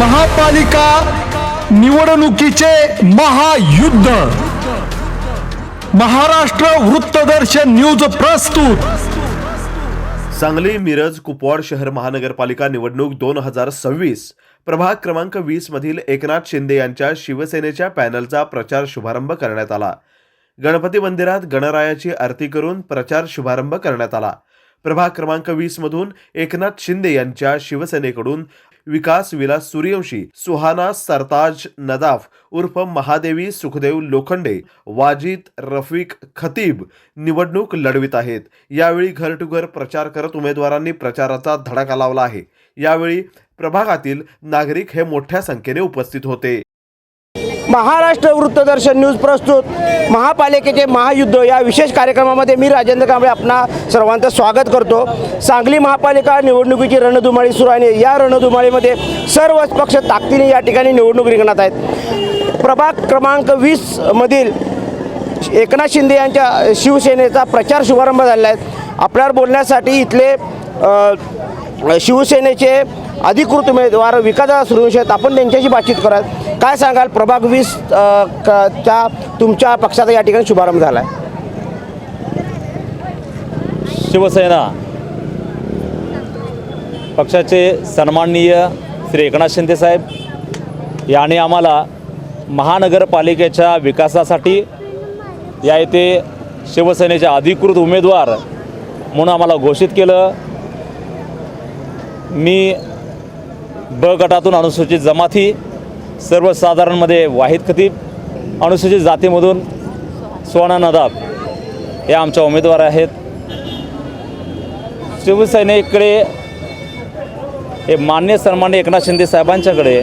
महापालिका निवडणुकीचे महायुद्ध महाराष्ट्र वृत्तदर्शन न्यूज प्रस्तुत। सांगली, मिरज, कुपवाड शहर महानगरपालिका निवडणूक 2026 प्रभाग क्रमांक 20 मधील एकनाथ शिंदे यांच्या शिवसेनेच्या पॅनलचा प्रचार शुभारंभ करण्यात आला। गणपती मंदिरात गणरायाची आरती करून प्रचार शुभारंभ करण्यात आला। प्रभाग क्रमांक 20 मधून एकनाथ शिंदे यांच्या शिवसेनेकडून विकास विलास सूर्यवंशी, सुहाना सरताज नदाफ उर्फ महादेवी सुखदेव लोखंडे, वाजिद रफिक खतीब निवडणूक लढवित आहेत। यावेळी घर टू घर प्रचार करत उमेदवारांनी प्रचाराचा धडाका लावला आहे। यावेळी प्रभागातील नागरिक हे मोठ्या संख्येने उपस्थित होते। महाराष्ट्र वृत्तदर्शन न्यूज प्रस्तुत महापालिकेचे महायुद्ध या विशेष कार्यक्रमामध्ये मी राजेंद्र कांबळे आपणा सर्वांचं स्वागत करतो। सांगली महापालिका निवडणुकीची रणधुमाळी सुरू आहे। या रणधुमाळीमध्ये सर्व पक्ष ताकदीने या ठिकाणी निवडणूक रिंगणात आहेत। प्रभाग क्रमांक 20 मधील एकनाथ शिंदे यांच्या शिवसेनेचा प्रचार शुभारंभ झालेला आहे। आपल्याला बोलण्यासाठी इथले शिवसेनेचे अधिकृत उमेदवार विकास सूर्यवंशी आहेत। आपण त्यांच्याशी बातचीत करूयात। काय सांगाल, प्रभाग 20 च्या तुमच्या पक्षाचा या ठिकाणी शुभारंभ झाला आहे? शिवसेना पक्षाचे सन्माननीय श्री एकनाथ शिंदे साहेब यांनी आम्हाला महानगरपालिकेच्या विकासासाठी या येथे शिवसेनेचे अधिकृत उमेदवार म्हणून आम्हाला घोषित केलं। मी ब गटातून अनुसूचित जमाती, सर्वसाधारणमध्ये वाहिद खतीब, अनुसूचित जातीमधून सुहाना नदाफ हे आमच्या उमेदवार आहेत। शिवसेनेकडे हे मान्य सन्मान्य एकनाथ शिंदे साहेबांच्याकडे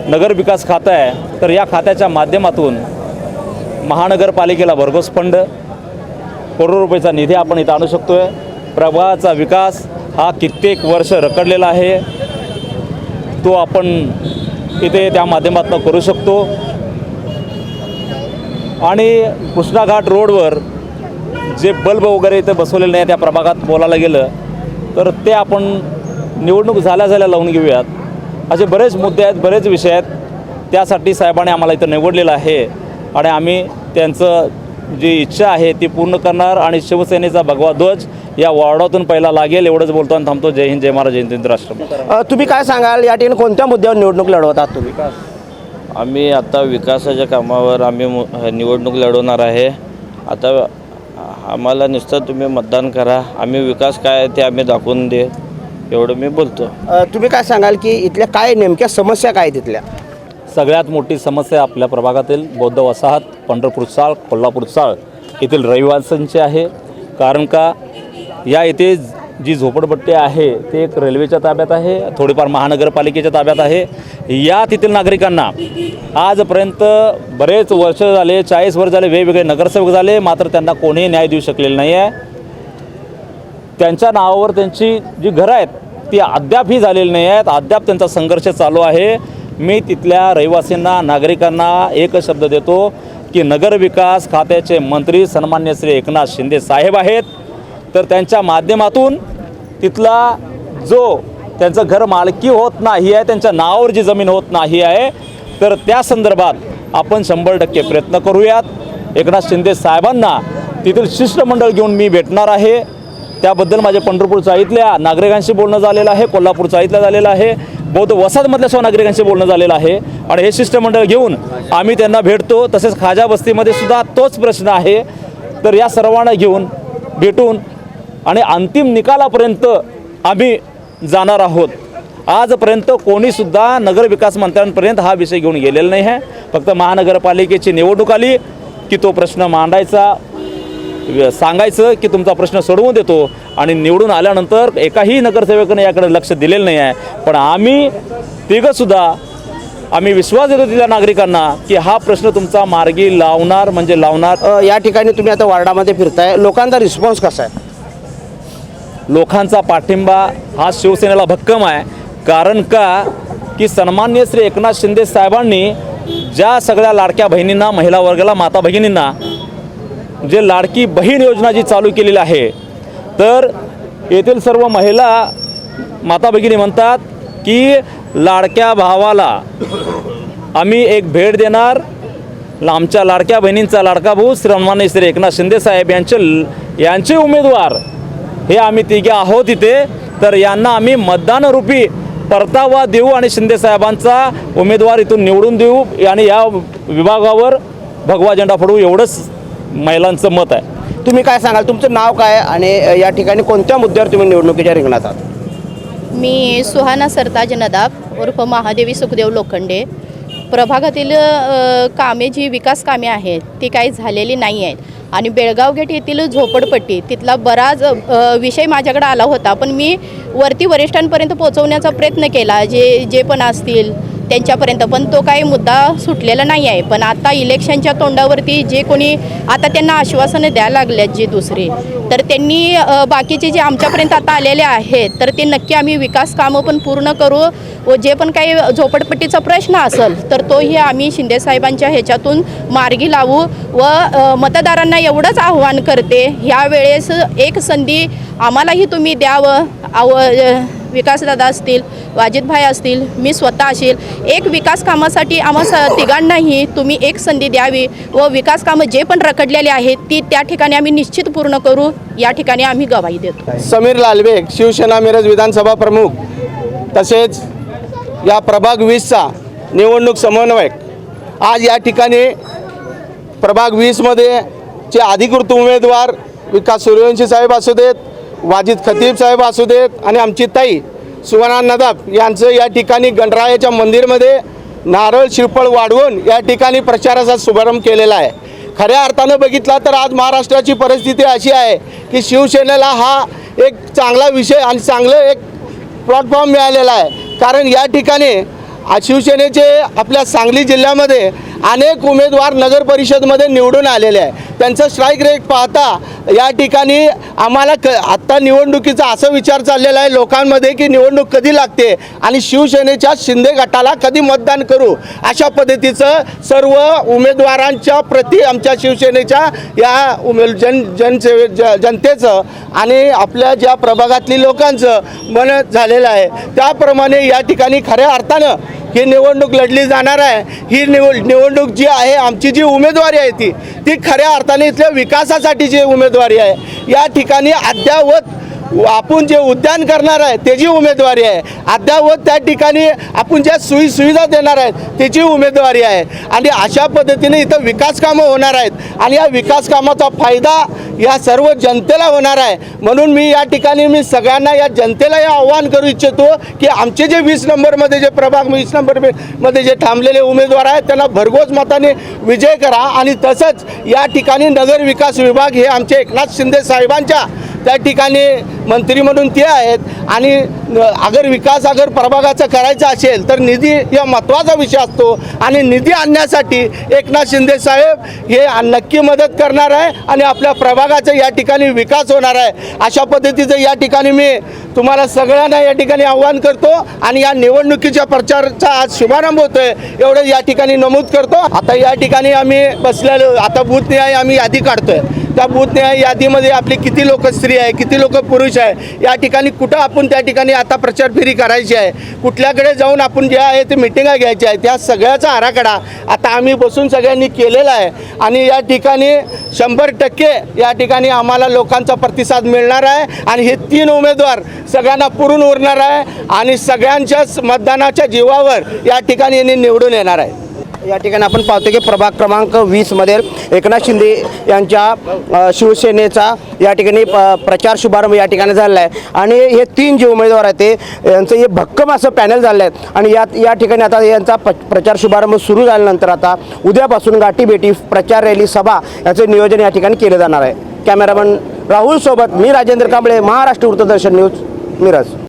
नगर विकास खातं आहे, तर या खात्याच्या माध्यमातून महानगरपालिकेला भरघोस फंड करोडो रुपयाचा निधी आपण इथं आणू शकतो आहे। प्रभागाचा विकास हा कित्येक वर्ष रखडलेला आहे, तो आपण इथे त्या माध्यमातून करू शकतो। आणि कृष्णाघाट रोडवर जे बल्ब वगैरे इथे बसवलेले नाही, त्या प्रभागात बोलायला गेलं तर ते आपण निवडणूक झाल्या लावून घेऊयात। असे बरेच मुद्दे आहेत, बरेच विषय आहेत। त्यासाठी साहेबांनी आम्हाला इथं निवडलेलं आहे आणि आम्ही त्यांचं जी इच्छा आहे ती पूर्ण करणार आणि शिवसेनेचा भगवा ध्वज या वॉर्डातून पहिला लागेल एवढंच बोलतो आणि थांबतो। जय हिंद, जय महाराज, जय हिंद राष्ट्र। तुम्ही काय सांगाल, या ठिकाणी कोणत्या मुद्द्यावर निवडणूक लढवतात तुम्ही? आम्ही आता विकासाच्या कामावर आम्ही निवडणूक लढवणार आहे। आता आम्हाला नुसतं तुम्ही मतदान करा, आम्ही विकास काय आहे ते आम्ही दाखवून दे, एवढं मी बोलतो। तुम्ही काय सांगाल की इथल्या काय नेमक्या समस्या काय तिथल्या? सगळ्यात मोठी समस्या आपल्या प्रभागातील बौद्ध वसाहत, पंढरपूर चाळ, कोल्हापूर चाळ येथील रहिवाशांची आहे। कारण का या इथे जी झोपडपट्टी आहे ते एक रेल्वेच्या ताब्यात आहे, थोडीफार महानगरपालिकेच्या ताब्यात आहे। या तेथील नागरिकांना आजपर्यंत बरेच वर्ष झाले, 40 वर्ष झाले, वेगवेगळे नगरसेवक झाले, मात्र त्यांना कोणीही न्याय देऊ शकलेला नाही आहे। त्यांच्या नावावर त्यांची जी घरं आहेत ती अद्यापही झालेली नाही आहेत, अद्याप त्यांचा संघर्ष चालू आहे। मी तिथल्या रहिवासींना, नागरिकांना एक शब्द देतो की नगरविकास खात्याचे मंत्री सन्मान्य श्री एकनाथ शिंदे साहेब आहेत, तर त्यांच्या माध्यमातून तिथला जो त्यांचं घर मालकी होत नाही आहे, त्यांच्या नावावर जी जमीन होत नाही आहे, तर त्या संदर्भात आपण 100% प्रयत्न करूयात। एकनाथ शिंदे साहेबांना तिथील शिष्टमंडळ घेऊन मी भेटणार आहे। त्याबद्दल माझे पंढरपूर चाळीतल्या नागरिकांशी बोलणं झालेलं आहे, कोल्हापूर चाळीतल्या झालेलं आहे, बौद्ध वसाहतमधल्या सर्व नागरिकांशी बोलणं झालेलं आहे आणि हे शिष्टमंडळ घेऊन आम्ही त्यांना भेटतो। तसेच खाजा बस्तीमध्ये सुद्धा तोच प्रश्न आहे, तर या सर्वांना घेऊन भेटून आणि अंतिम निकालापर्यंत आम्ही जाणार आहोत। आजपर्यंत कोणीसुद्धा नगरविकास मंत्र्यांपर्यंत हा विषय घेऊन गेलेला नाही आहे। फक्त महानगरपालिकेची निवडणूक आली की तो प्रश्न मांडायचा, सांगायचं की तुमचा प्रश्न सोडवून देतो आणि निवडून आल्यानंतर एकाही नगरसेवकाने याकडे लक्ष दिलेलं नाही आहे। पण आम्ही तिघंसुद्धा आम्ही विश्वास देतो तिथल्या नागरिकांना की हा प्रश्न तुमचा मार्गी लावणार म्हणजे लावणार। या ठिकाणी तुम्ही आता वार्डामध्ये फिरताय, लोकांचा रिस्पॉन्स कसा आहे? लोकांचा पाठिंबा हा शिवसेनेला भक्कम आहे। कारण का की सन्मान्य श्री एकनाथ शिंदे साहेबांनी ज्या सगळ्या लाडक्या बहिणींना, महिला वर्गाला, माता भगिनींना जे लाडकी बहीण योजना जी चालू केलेली आहे, तर येथील सर्व महिला माता भगिनी म्हणतात की लाडक्या भावाला आम्ही एक भेट देणार. आमच्या लाडक्या बहिणींचा लाडका भाऊ सन्माननीय श्री एकनाथ शिंदे साहेब यांचे उमेदवार हे आम्ही तिघे आहोत इथे. तर यांना आम्ही मतदानरूपी परतावा देऊ आणि शिंदे साहेबांचा उमेदवार इथून निवडून देऊ आणि या विभागावर भगवा झेंडा फडवू, एवढंच महिलांचं मत आहे. तुम्ही काय सांगाल, तुमचं नाव काय आणि या ठिकाणी कोणत्या मुद्द्यावर तुम्ही निवडणुकीच्या रिंगणात आहात? मी सुहाना सरताज नदाब उर्फ महादेवी सुखदेव लोखंडे. प्रभागातील कामे जी विकास कामे आहेत ती काही झालेली नाही आहेत आणि बेळगाव गेट येथील झोपडपट्टी तिथला बराच विषय माझ्याकडे आला होता, पण मी वरती वरिष्ठांपर्यंत पोहोचवण्याचा प्रयत्न केला, जे पण असतील त्यांच्यापर्यंत, पण तो काही मुद्दा सुटलेला नाही आहे. पण आता इलेक्शनच्या तोंडावरती जे कोणी आता त्यांना आश्वासनं द्यायला लागल्यात जे दुसरे, तर त्यांनी बाकीचे जे आमच्यापर्यंत आता आलेले आहेत तर ते नक्की आम्ही विकास कामं पण पूर्ण करू व जे पण काही झोपडपट्टीचा प्रश्न असेल तर तोही आम्ही शिंदेसाहेबांच्या ह्याच्यातून मार्गी लावू. व मतदारांना एवढंच आव्हान करते, ह्या वेळेस एक संधी आम्हालाही तुम्ही द्यावं. विकासदादा असतील, वाजिदभाई असतील, मी स्वतः असेल, एक विकास कामासाठी आम्हा तिघांनाही तुम्ही एक संधी द्यावी व विकास कामं जे पण रखडलेले आहेत ती त्या ठिकाणी आम्ही निश्चित पूर्ण करू, या ठिकाणी आम्ही गवाही देतो. समीर लालबेग, शिवसेना मिरज विधानसभा प्रमुख, तसेच या प्रभाग 20चा निवडणूक समन्वयक. आज या ठिकाणी प्रभाग 20मध्ये चे अधिकृत उमेदवार विकास सूर्यवंशी साहेब असू देत, वाजिद खतीब साहेब असू देत आणि आमची ताई सुहाना नदाब यांचं या ठिकाणी गणरायाच्या मंदिरमध्ये नारळ श्रीफळ वाढवून या ठिकाणी प्रचाराचा शुभारंभ केलेला आहे. खऱ्या अर्थानं बघितला तर आज महाराष्ट्राची परिस्थिती अशी आहे की शिवसेनेला हा एक चांगला विषय आणि चांगलं एक प्लॅटफॉर्म मिळालेला आहे. कारण या ठिकाणी शिवसेनेचे आपल्या सांगली जिल्ह्यामध्ये अनेक उमेदवार नगर परिषदमध्ये निवडून आलेले आहे. त्यांचं स्ट्राईक रेट पाहता या ठिकाणी आम्हाला आत्ता निवडणुकीचा असा विचार चाललेला आहे लोकांमध्ये की निवडणूक कधी लागते आणि शिवसेनेच्या शिंदे गटाला कधी मतदान करू, अशा पद्धतीचं सर्व उमेदवारांच्या प्रति आमच्या शिवसेनेच्या या जनतेचं आणि आपल्या ज्या प्रभागातली लोकांचं मन झालेलं आहे. त्याप्रमाणे या ठिकाणी खऱ्या अर्थानं ही निवडणूक लढली जाणार आहे. ही निवडणूक जी आहे, आमची जी उमेदवारी आहे ती खऱ्या अर्थाने इथल्या विकासासाठीची उमेदवारी आहे. या ठिकाणी अद्ययावत आपण जे उद्यान करणार आहे त्याची उमेदवारी आहे. अद्ययावत त्या ठिकाणी आपण ज्या सुविधा देणार आहेत त्याची उमेदवारी आहे. आणि अशा पद्धतीने इथं विकास कामं होणार आहेत आणि या विकास कामाचा फायदा या सर्व जनतेला होणार आहे. म्हणून मी या ठिकाणी सगळ्यांना या जनतेला हे आव्हान करू इच्छितो की आमचे जे 20 नंबरमध्ये जे प्रभाग 20 नंबरमध्ये जे थांबलेले उमेदवार आहेत त्यांना भरघोस मताने विजय करा. आणि तसंच या ठिकाणी नगर विकास विभाग हे आमचे एकनाथ शिंदे साहेबांच्या त्या ठिकाणी मंत्री म्हणून ते आहेत आणि अगर प्रभागाचा करायचा असेल तर निधी हा महत्त्वाचा विषय असतो आणि निधी आणण्यासाठी एकनाथ शिंदे साहेब हे नक्की मदत करणार आहे आणि आपल्या प्रभागाचा या ठिकाणी विकास होणार आहे. अशा पद्धतीचं या ठिकाणी मी तुम्हाला सगळ्यांना या ठिकाणी आव्हान करतो आणि या निवडणुकीच्या प्रचाराचा आज शुभारंभ होतोय एवढं या ठिकाणी नमूद करतो. आता या ठिकाणी आम्ही बसलेलो, आता बूथनिहाय आम्ही यादी काढतोय. त्या बूथनिहाय यादीमध्ये आपले किती लोक स्त्री आहे, किती लोक पुरुष आहे, या ठिकाणी कुठं आपण त्या ठिकाणी आता प्रचार फेरी करायची आहे, कुठल्याकडे जाऊन आपण जे आहे ते मिटिंगा घ्यायच्या आहेत, त्या सगळ्याचा आराखडा आता आम्ही बसून सगळ्यांनी केलेला आहे. आणि या ठिकाणी 100% या ठिकाणी आम्हाला लोकांचा प्रतिसाद मिळणार आहे आणि हे 3 उमेदवार सगळ्यांना पुरून उरणार आहे आणि सगळ्यांच्याच मतदानाच्या जीवावर या ठिकाणी यांनी निवडून येणार आहे. या ठिकाणी आपण पाहतो की प्रभाग क्रमांक 20मध्ये एकनाथ शिंदे यांच्या शिवसेनेचा या ठिकाणी प्रचार शुभारंभ या ठिकाणी झालेला आहे. आणि हे 3 जे उमेदवार आहेत ते यांचं हे भक्कम असं पॅनल झालं आहे. आणि या ठिकाणी आता यांचा प्रचार शुभारंभ सुरू झाल्यानंतर आता उद्यापासून गाठीभेटी, प्रचार रॅली, सभा याचं नियोजन या ठिकाणी केलं जाणार आहे. कॅमेरामन राहुल सोबत मी राजेंद्र कांबळे, महाराष्ट्र वृत्तदर्शन न्यूज, मिरज.